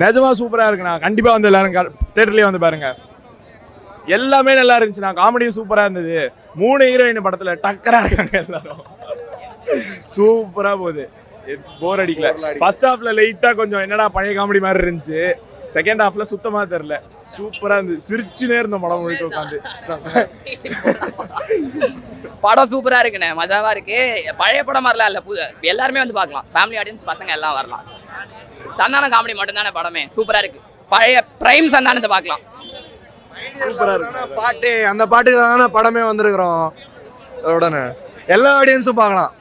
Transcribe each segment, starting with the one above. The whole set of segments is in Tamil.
நிஜமா சூப்பரா இருக்குண்ணா. கண்டிப்பா வந்து எல்லாரும் தியேட்டர்லயே வந்து பாருங்க. எல்லாமே நல்லா இருந்துச்சுண்ணா. காமெடியும் சூப்பரா இருந்தது. 3 ஹீரோயின் படத்துல டக்கரா இருக்காங்க எல்லாரும். சூப்பரா போகுது. போர் அடிக்கல. ஃபர்ஸ்ட் ஹாஃப்ல லைட்டா கொஞ்சம் என்னடா பழைய காமெடி மாதிரி இருந்துச்சு. செகண்ட் ஹாஃப்ல சுத்தமா தெரியல. சூப்பரா இருந்தது. சிரிச்சுனே இருந்த படம் முழுக்க உட்காந்து. படம் சூப்பரா இருக்குண்ணே. மஜாவா இருக்கு. பழைய படம் மாதிரிலாம் இல்ல. எல்லாருமே வந்து பார்க்கலாம். ஃபேமிலி ஆடியன்ஸ் பசங்க எல்லாம் வரலாம். சந்தான காமெடி மட்டும் தானே படமே. சூப்பரா இருக்கு. பழைய பிரைம் சந்தானத்தை பார்க்கலாம். சூப்பரா இருக்கு. பாட்டு அந்த பாட்டுக்கு தானே படமே வந்திருக்கிறோம். உடனே எல்லா ஆடியன்ஸும் பார்க்கலாம்.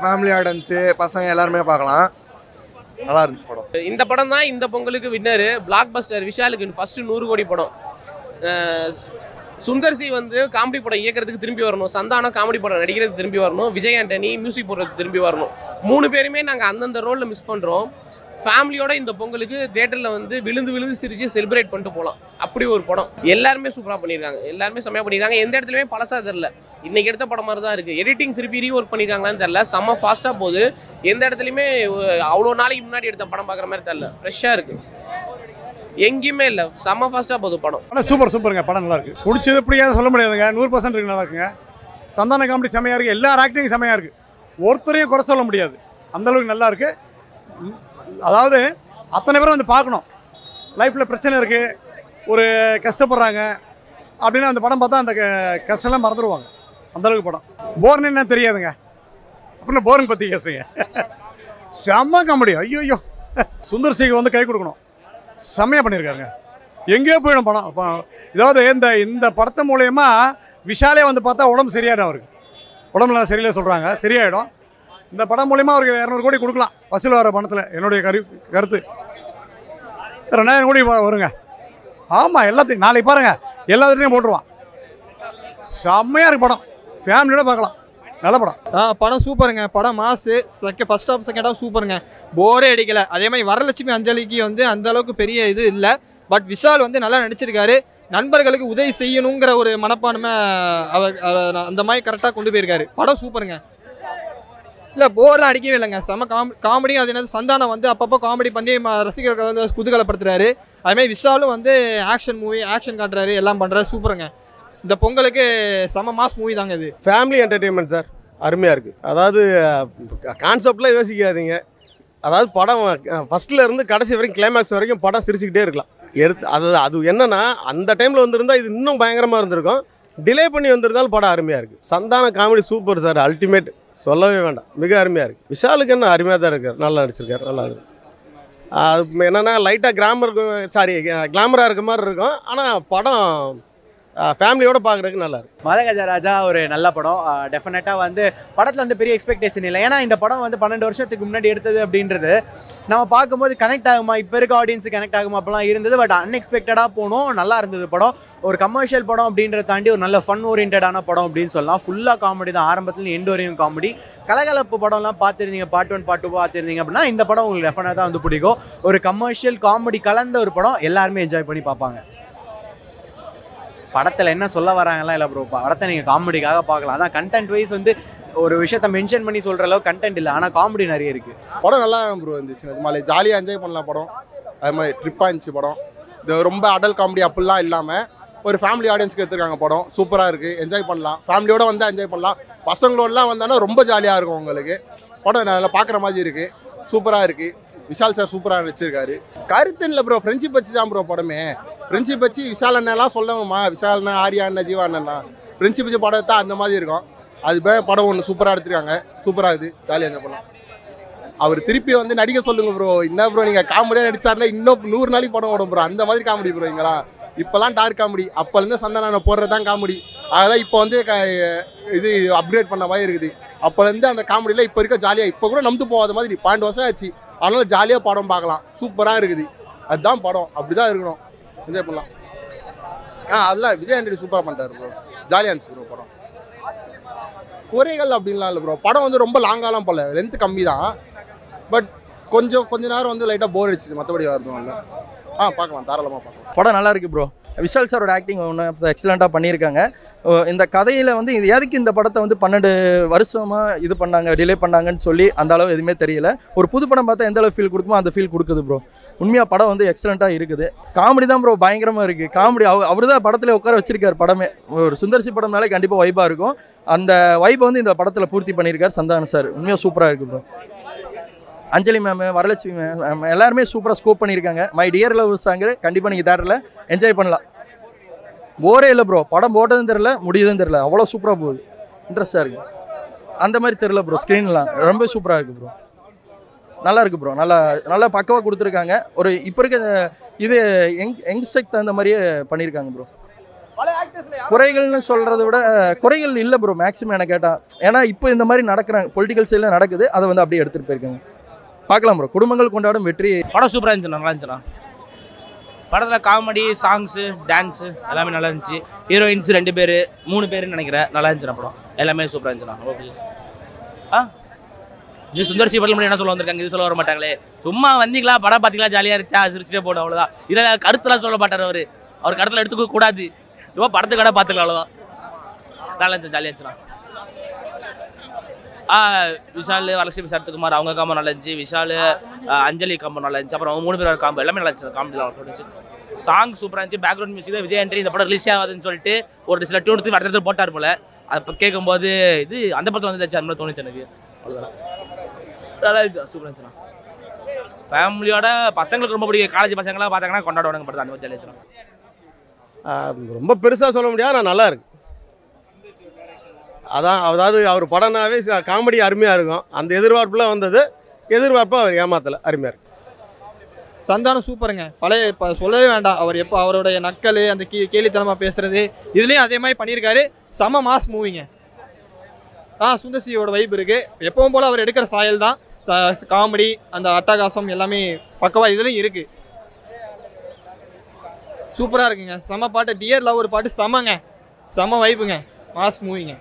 ஃபேமிலி ஆடியன்ஸு பசங்க எல்லாருமே பார்க்கலாம். நல்லா இருந்துச்சு படம். இந்த படம் தான் இந்த பொங்கலுக்கு வின்னரு. பிளாக் பஸ்டர் விஷாலுக்கு ஃபர்ஸ்ட் 100 கோடி படம். சுந்தர்சி வந்து காமெடி படம் இயக்கிறதுக்கு திரும்பி வரணும். சந்தானம் காமெடி படம் நடிக்கிறதுக்கு திரும்பி வரணும். விஜய் ஆண்டனி மியூசிக் போடுறதுக்கு திரும்பி வரணும். 3 பேருமே நாங்கள் அந்தந்த ரோலில் மிஸ் பண்ணுறோம். ஃபேமிலியோட இந்த பொங்கலுக்கு தியேட்டரில் வந்து விழுந்து சிரிச்சு செலிப்ரேட் பண்ணிட்டு போகலாம். அப்படி ஒரு படம். எல்லாருமே சூப்பராக பண்ணியிருக்காங்க. எல்லாருமே செம்மையாக பண்ணியிருக்காங்க. எந்த இடத்துலையுமே பழசாக தெரில. இன்னைக்கு எடுத்த படம் மாதிரி தான் இருக்குது. எடிட்டிங் திருப்பி ரீஒர்க் பண்ணியிருக்காங்களான்னு தெரில. செம்ம ஃபாஸ்ட்டாக போகுது. எந்த இடத்துலையுமே அவ்வளோ நாளைக்கு முன்னாடி எடுத்த படம் பார்க்குற மாதிரி தெரில. ஃப்ரெஷ்ஷாக இருக்குது. எங்கேயுமே இல்லை. செம்ம ஃபாஸ்ட்டாக போகுது படம். ஆனால் சூப்பருங்க. படம் நல்லா இருக்குது. பிடிச்சது பிடிக்காத சொல்ல முடியாதுங்க. 100% இருக்கு. நல்லா இருக்குங்க. சந்தான காமெடி செம்மையாக இருக்குது. எல்லா ஆக்டிங்கும் செம்மையாக இருக்குது. ஒருத்தரையும் குறை சொல்ல முடியாது. அந்தளவுக்கு நல்லா இருக்குது. அதாவது அத்தனை பேரும் வந்து பார்க்கணும். லைஃப்பில் பிரச்சனை இருக்குது, ஒரு கஷ்டப்படுறாங்க அப்படின்னா அந்த படம் பார்த்தா அந்த கஷ்டம்லாம் மறந்துடுவாங்க. அந்தளவுக்கு படம். போர்னு என்ன தெரியாதுங்க. அப்படின்னா போரிங் பற்றி பேசுகிறீங்க. செம்ம காமெடி. ஐயோ சுந்தர்சிக்கு வந்து கை கொடுக்கணும். செம்மையாக பண்ணியிருக்காருங்க. எங்கேயோ போயிடும் படம். அப்போ இதாவது இந்த படத்து மூலயமா விஷாலே வந்து பார்த்தா உடம்பு சரியாயிடும். அவருக்கு உடம்புல சரியில்லை சொல்கிறாங்க, சரியாயிடும். இந்த படம் மூலயமா அவருக்கு 200 கோடி கொடுக்கலாம் வசூல் வர பணத்தில். என்னுடைய கருத்து 2000 கோடி வருங்க. ஆமாம், எல்லாத்தையும் நாளைக்கு பாருங்கள், எல்லாத்துலேயும் போட்டுருவான். செம்மையாக இருக்குது படம். ஃபேமிலியோட பார்க்கலாம். நல்ல படம். படம் சூப்பருங்க. படம் மாசு. ஃபர்ஸ்ட் ஹாஃப் செகண்ட் ஹாஃப் சூப்பருங்க. போரே அடிக்கலை. அதே மாதிரி வரலட்சுமி அஞ்சலிக்கு வந்து அந்த அளவுக்கு பெரிய இது இல்லை. பட் விஷால் வந்து நல்லா நடிச்சிருக்காரு. நண்பர்களுக்கு உதவி செய்யணுங்கிற ஒரு மனப்பான்மை அவர் அந்த மாதிரி கரெக்டாக கொண்டு போயிருக்காரு. படம் சூப்பருங்க. இல்லை போர்லாம் அடிக்கவே இல்லைங்க. செம்ம காமெடியும். அது என்னது சந்தானம் வந்து அப்பப்போ காமெடி பண்ணி ரசிகர்கள் வந்து குதூகலப்படுத்துறாரு. அதுமாதிரி விஷாலும் வந்து ஆக்ஷன் காட்டுறாரு, எல்லாம் பண்ணுறாரு. சூப்பருங்க. இந்த பொங்கலுக்கு செம்ம மாஸ் மூவி தாங்க இது. Family entertainment sir. அருமையாக இருக்குது. அதாவது கான்செப்டில் யோசிக்காதீங்க. அதாவது படம் ஃபஸ்ட்டில் இருந்து கடைசி வரைக்கும் கிளைமேக்ஸ் வரைக்கும் படம் சிரிச்சுக்கிட்டே இருக்கலாம். அது என்னன்னா அந்த டைமில் வந்துருந்தால் இது இன்னும் பயங்கரமாக இருந்திருக்கும். டிலே பண்ணி வந்திருந்தாலும் படம் அருமையாக இருக்குது. சந்தான காமெடி சூப்பர் சார். அல்டிமேட். சொல்லவே வேண்டாம். மிக அருமையாக இருக்குது. விஷாலுக்கு என்ன அருமையாக தான் இருக்கார். நல்லா நடிச்சிருக்காரு. நல்லா இருக்குது. அது என்னென்னா லைட்டாக கிளாமராக இருக்க மாதிரி இருக்கும். ஆனால் படம் ஃபேமிலியோட பார்க்குறதுக்கு நல்லா இருக்குது. மதகஜராஜா ஒரு நல்ல படம். டெஃபினட்டாக வந்து படத்தில் வந்து பெரிய எக்ஸ்பெக்டேஷன் இல்லை. ஏன்னா இந்த படம் வந்து 12 வருஷத்துக்கு முன்னாடி எடுத்தது அப்படின்றது நம்ம பார்க்கும்போது கனெக்ட் ஆகுமா, இப்போ இருக்க ஆடியன்ஸுக்கு கனெக்ட் ஆகுமா அப்படிலாம் இருந்தது. பட் அன்எக்ஸ்பெக்டடாக போனோம். நல்லா இருந்தது படம். ஒரு கமர்ஷியல் படம் அப்படின்றத தாண்டி ஒரு நல்ல ஃபன் ஓரியன்டான படம் அப்படின்னு சொல்லலாம். ஃபுல்லாக காமெடி தான். ஆரம்பத்தில் எண்டு வரையும் காமெடி. கலகலப்பு படம்லாம் பார்த்துருந்தீங்க, பார்ட் 1 பார்ட் 2 பார்த்துருந்தீங்க அப்படின்னா இந்த படம் உங்களுக்கு டெஃபினட்டாக வந்து பிடிக்கும். ஒரு கமர்ஷியல் காமெடி கலந்த ஒரு படம். எல்லாருமே என்ஜாய் பண்ணி பார்ப்பாங்க. படத்தில் என்ன சொல்ல வராங்கலாம் இல்லை ப்ரோ. படத்தை நீங்கள் காமெடிக்காக பார்க்கலாம். அதான் கண்டென்ட் வைஸ் வந்து ஒரு விஷயத்தை மென்ஷன் பண்ணி சொல்கிற அளவுக்கு கண்டென்ட் இல்லை. ஆனால் காமெடி நிறைய இருக்குது. படம் நல்லா ப்ரோ இருந்துச்சு. அது மாதிரி ஜாலியாக என்ஜாய் பண்ணலாம் படம். அது மாதிரி ட்ரிப்பாக இருந்துச்சு படம். இது ரொம்ப அடல் காமெடி அப்படிலாம் இல்லாமல் ஒரு ஃபேமிலி ஆடியன்ஸ்க்கு எடுத்துருக்காங்க படம். சூப்பராக இருக்குது. என்ஜாய் பண்ணலாம். ஃபேமிலியோடு வந்தால் என்ஜாய் பண்ணலாம். பசங்களோடலாம் வந்தாலும் ரொம்ப ஜாலியாக இருக்கும் உங்களுக்கு. படம் நல்லா பார்க்குற மாதிரி இருக்குது. சூப்பராக இருக்குது. விஷால் சார் சூப்பராக நடிச்சிருக்காரு. கருத்து இல்லை ப்ரோ. ஃப்ரெண்ட்ஷிப் வச்சு தான் ப்ரோ படமே. ஃப்ரெண்ட்ஷிப் வச்சு விஷால் அண்ணெல்லாம் சொல்லவுமா, விஷால் அண்ணன், ஆரியா அண்ணன், ஜீவா அண்ணா ஃப்ரெண்ட்ஷிப் வச்சு படம் தான் அந்த மாதிரி இருக்கும். அது படம் ஒன்று சூப்பராக எடுத்துருக்காங்க. சூப்பராக இருக்குது. ஜாலியாக என்ஜாய் பண்ணலாம். அவர் திருப்பி வந்து நடிக்க சொல்லுங்க ப்ரோ. என்ன ப்ரோ நீங்கள் காமெடியாக நடிச்சாருன்னா இன்னும் 100 நாளைக்கு படம் ஓடும் ப்ரோ. அந்த மாதிரி காமெடி ப்ரோ. இங்கெல்லாம் இப்போலாம் டார்க் காமெடி. அப்போலேருந்து சந்தானம் போடுறது தான் காமெடி. அதான் இப்போ வந்து இது அப்கிரேட் பண்ண மாதிரி இருக்குது. அப்போலேருந்து அந்த காமெடியில் இப்போ இருக்க ஜாலியாக இப்போ கூட நம்பி போகாத மாதிரி 12 வருஷம் ஆச்சு. அதனால ஜாலியாக படம் பார்க்கலாம். சூப்பராக இருக்குது. அதுதான் படம். அப்படி தான் இருக்கணும். என்ஜாய் பண்ணலாம். அதெல்லாம் விஜய் ஆண்டனி சூப்பராக பண்ணிட்டார் ப்ரோ. ஜாலியாக இருந்துச்சு ப்ரோ படம். குறைகள் அப்படின்லாம் இல்லை ப்ரோ. படம் வந்து ரொம்ப லாங்காலாம் போல. லென்த்து கம்மி தான். பட் கொஞ்ச நேரம் வந்து லைட்டாக போர் அடிச்சிச்சு. மற்றபடி வரதும் இல்லை. பார்க்கலாம். தாராளமாக பார்க்கலாம். படம் நல்லா இருக்குது ப்ரோ. விஷால் சாரோட ஆக்டிங் ஒன்று எக்ஸலண்ட்டாக பண்ணியிருக்காங்க. இந்த கதையில் வந்து இது எதுக்கு இந்த படத்தை வந்து 12 வருஷமாக இது பண்ணாங்க, டிலே பண்ணாங்கன்னு சொல்லி அந்த அளவு எதுவுமே தெரியல. ஒரு புது படம் பார்த்தா எந்த அளவு ஃபீல் கொடுக்குமோ அந்த ஃபீல் கொடுக்குது ப்ரோ. உண்மையாக படம் வந்து எக்ஸலண்ட்டாக இருக்குது. காமெடி தான் ப்ரோ பயங்கரமாக இருக்குது. காமெடி அவர் தான் படத்தில் உட்கார வச்சிருக்காரு. படமே ஒரு சுந்தர்சி படம்னாலே கண்டிப்பாக வைப்பாக இருக்கும். அந்த வைப்பை வந்து இந்த படத்தில் பூர்த்தி பண்ணியிருக்கார் சந்தானம் சார். உண்மையாக சூப்பராக இருக்குது ப்ரோ. அஞ்சலி மேம், வரலட்சுமி மேம் எல்லாருமே சூப்பராக ஸ்கோப் பண்ணியிருக்காங்க. மை டியர் லவ் சாங்கு கண்டிப்பாக நீங்கள் தேட்டரில் என்ஜாய் பண்ணலாம். போரே இல்லை ப்ரோ. படம் போட்டதும் தெரில, முடியுதும் தெரில. அவ்வளோ சூப்பராக போகுது. இன்ட்ரெஸ்டாக இருக்குது. அந்த மாதிரி தெரில ப்ரோ. ஸ்க்ரீன்லாம் ரொம்ப சூப்பராக இருக்குது ப்ரோ. நல்லா இருக்குது ப்ரோ. நல்லா பக்கவாக கொடுத்துருக்காங்க. ஒரு இப்போ இருக்க இது யங்ஸ்டருக்கு தகுந்த மாதிரியே பண்ணியிருக்காங்க ப்ரோ. குறைகள்னு சொல்கிறத விட குறைகள் இல்லை ப்ரோ மேக்ஸிமம் எனக்கு கேட்டால். ஏன்னா இப்போ இந்த மாதிரி நடக்கிறாங்க, பொலிட்டிக்கல் சைடில் நடக்குது. அதை வந்து அப்படியே எடுத்துகிட்டு போயிருக்காங்க. பார்க்கலாம் ப்ரோ. குடும்பங்கள் கொண்டாடும் வெற்றி. படம் சூப்பராக இருந்துச்சு, நல்லா இருந்துச்சுண்ணா. படத்தில் காமெடி, சாங்ஸு, டான்ஸு எல்லாமே நல்லா இருந்துச்சு. ஹீரோயின்ஸ் 2 பேர் 3 பேருன்னு நினைக்கிறேன். நல்லா இருந்துச்சுண்ணா படம். எல்லாமே சூப்பராக இருந்துச்சுண்ணா. சுந்தர்சி படத்தில் என்ன சொல்ல வந்திருக்காங்க, இது சொல்ல வர மாட்டாங்களே. சும்மா வந்தீங்களா, படம் பார்த்தீங்களா, ஜாலியாக இருந்துச்சா, சிரிச்சிட்டே போடும், அவ்வளோதான். இதில் கருத்துலாம் சொல்ல மாட்டார் அவர் கருத்தில் எடுத்துக்க கூடாது. சும்மா படத்துக்கடை பார்த்துக்கலாம், அவ்வளோதான். நல்லா இருந்துச்சு, ஜாலியாக இருந்துச்சுண்ணா. விஷால், வரலட்சுமி, சரத்குமார் அவங்க காம்போ நல்லா இருந்துச்சு. விஷால், அஞ்சலி காம்போ நல்லா இருந்துச்சு. அப்புறம் அவங்க 3 பேர் காம்போ எல்லாமே நல்லா இருந்துச்சு. காமெடி நல்லா இருந்துச்சு. சாங் சூப்பராக இருந்துச்சு. பேக்ரவுண்ட் மியூசிக் தான் விஜய் ஆண்டனி இந்த படம் ரிலீஸ் ஆகாதுன்னு சொல்லிட்டு ஒரு சில டியூன் எடுத்து அடுத்த இடத்துல போட்டார் போல. அப்போ கேட்கும்போது இது அந்த படத்தில் வந்துச்சு, அந்த மாதிரி தோணுச்சு எனக்கு. அவ்வளோதான். நல்லா இருந்துச்சு, சூப்பராக இருந்துச்சுண்ணா. ஃபேமிலியோட பசங்களுக்கு ரொம்ப பிடிக்கும். காலேஜ் பசங்களாம் பார்த்தாங்கன்னா கொண்டாடுவாங்க படத்தை. அந்த மாதிரி ஜாலியாக இருந்துச்சுண்ணா. ரொம்ப பெருசாக சொல்ல முடியாது, ஆனால் நல்லா இருக்கு. அதாவது அவர் படம்னாவே காமெடி அருமையாக இருக்கும். அந்த எதிர்பார்ப்புலாம் வந்தது. எதிர்பார்ப்பாக அவர் ஏமாத்தலை, அருமையாக இருக்கு. சந்தானம் சூப்பருங்க. இப்போ சொல்லவே வேண்டாம். அவர் எப்போ அவருடைய நக்கல், அந்த கேலித்தனமாக பேசுறது, இதுலேயும் அதே மாதிரி பண்ணியிருக்காரு. செம மாஸ் மூவிங்க. சுந்தர்சியோட வைப் இருக்குது. எப்பவும் போல் அவர் எடுக்கிற சாயல் தான். காமெடி, அந்த அட்டகாசம் எல்லாமே பக்கவாக இதுலேயும் இருக்குது. சூப்பராக இருக்குங்க. செம பாட்டு. டியர் லவ் ஒரு பாட்டு செமங்க. செம வைப்புங்க. மாஸ் மூவிங்க.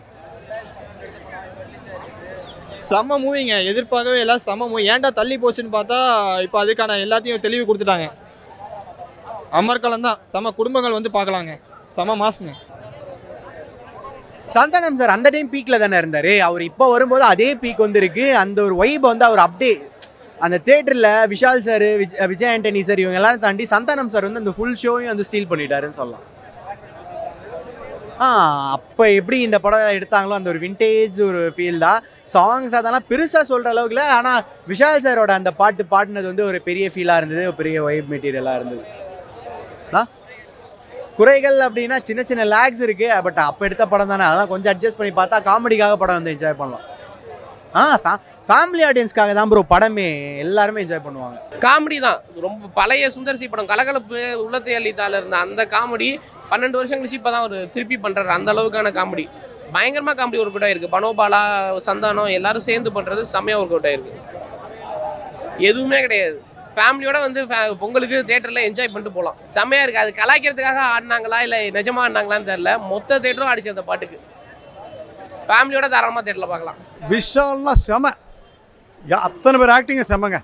செம்ம மூவிங்க. எதிர்பார்க்கவே எல்லாம் செம்ம மூவி. ஏன்டா தள்ளி போச்சுன்னு பார்த்தா இப்போ அதுக்கான எல்லாத்தையும் தெளிவு கொடுத்துட்டாங்க. அமர்கலம் தான். செம குடும்பங்கள் வந்து பார்க்கலாங்க. செம மாஸ்ங்க. சந்தானம் சார் அந்த டைம் பீக்கில் தானே இருந்தார். அவர் இப்போ வரும்போது அதே பீக் வந்துருக்கு. அந்த ஒரு வைப் வந்து அவர் அப்படியே அந்த தேட்டரில் விஷால் சார், விஜய் ஆண்டனி சார் இவங்க எல்லாரும் தாண்டி சந்தானம் சார் வந்து அந்த ஃபுல் ஷோவையும் வந்து ஸ்டீல் பண்ணிட்டாருன்னு சொல்லலாம். அப்போ எப்படி இந்த படம் எடுத்தாங்களோ அந்த ஒரு விண்டேஜ் ஒரு ஃபீல் தான். சாங்ஸ் அதெல்லாம் பெருசாக சொல்கிற அளவுக்கு இல்லை. ஆனால் விஷால் சாரோட அந்த பாட்டு பாடினது வந்து ஒரு பெரிய ஃபீலாக இருந்தது. ஒரு பெரிய வைப் மெட்டீரியலாக இருந்தது. குறைகள் அப்படின்னா சின்ன சின்ன லேக்ஸ் இருக்குது. பட் அப்போ எடுத்த படம் தானே, அதெல்லாம் கொஞ்சம் அட்ஜஸ்ட் பண்ணி பார்த்தா காமெடிக்காக படம் வந்து என்ஜாய் பண்ணலாம். ஃபேமிலி ஆடியன்ஸ்க்காக தான் ப்ரோ படமே. எல்லாருமே என்ஜாய் பண்ணுவாங்க. காமெடி தான். ரொம்ப பழைய சுந்தர்சி படம் கலகலப்பு, உள்ளத்தை அள்ளித்தால இருந்த அந்த காமெடி 12 வருஷம் கழிச்சு இப்போ தான் ஒரு திருப்பி பண்ணுறாரு. அந்த அளவுக்கான காமெடி பயங்கரமாக காமெடி ஒர்க் அவுட் ஆயிருக்கு. பனோபாலா, சந்தானம் எல்லாரும் சேர்ந்து பண்ணுறது செம்மையாக ஒர்க் அவுட் ஆயிருக்கு. எதுவுமே கிடையாது. ஃபேமிலியோட வந்து பொங்கலுக்கு தேட்டரில் என்ஜாய் பண்ணிட்டு போகலாம். செம்மையாக இருக்குது. அது கலாய்க்கிறதுக்காக ஆடினாங்களா இல்லை நிஜமாக ஆடினாங்களான்னு தெரியல. மொத்த தேட்டரும் ஆடிச்சு அந்த பாட்டுக்கு. ஃபேமிலியோட தாராளமாக தேட்டரில் பார்க்கலாம். விஷால்லாம் செம. அத்தனை பேர் ஆக்டிங்க செம்மங்க.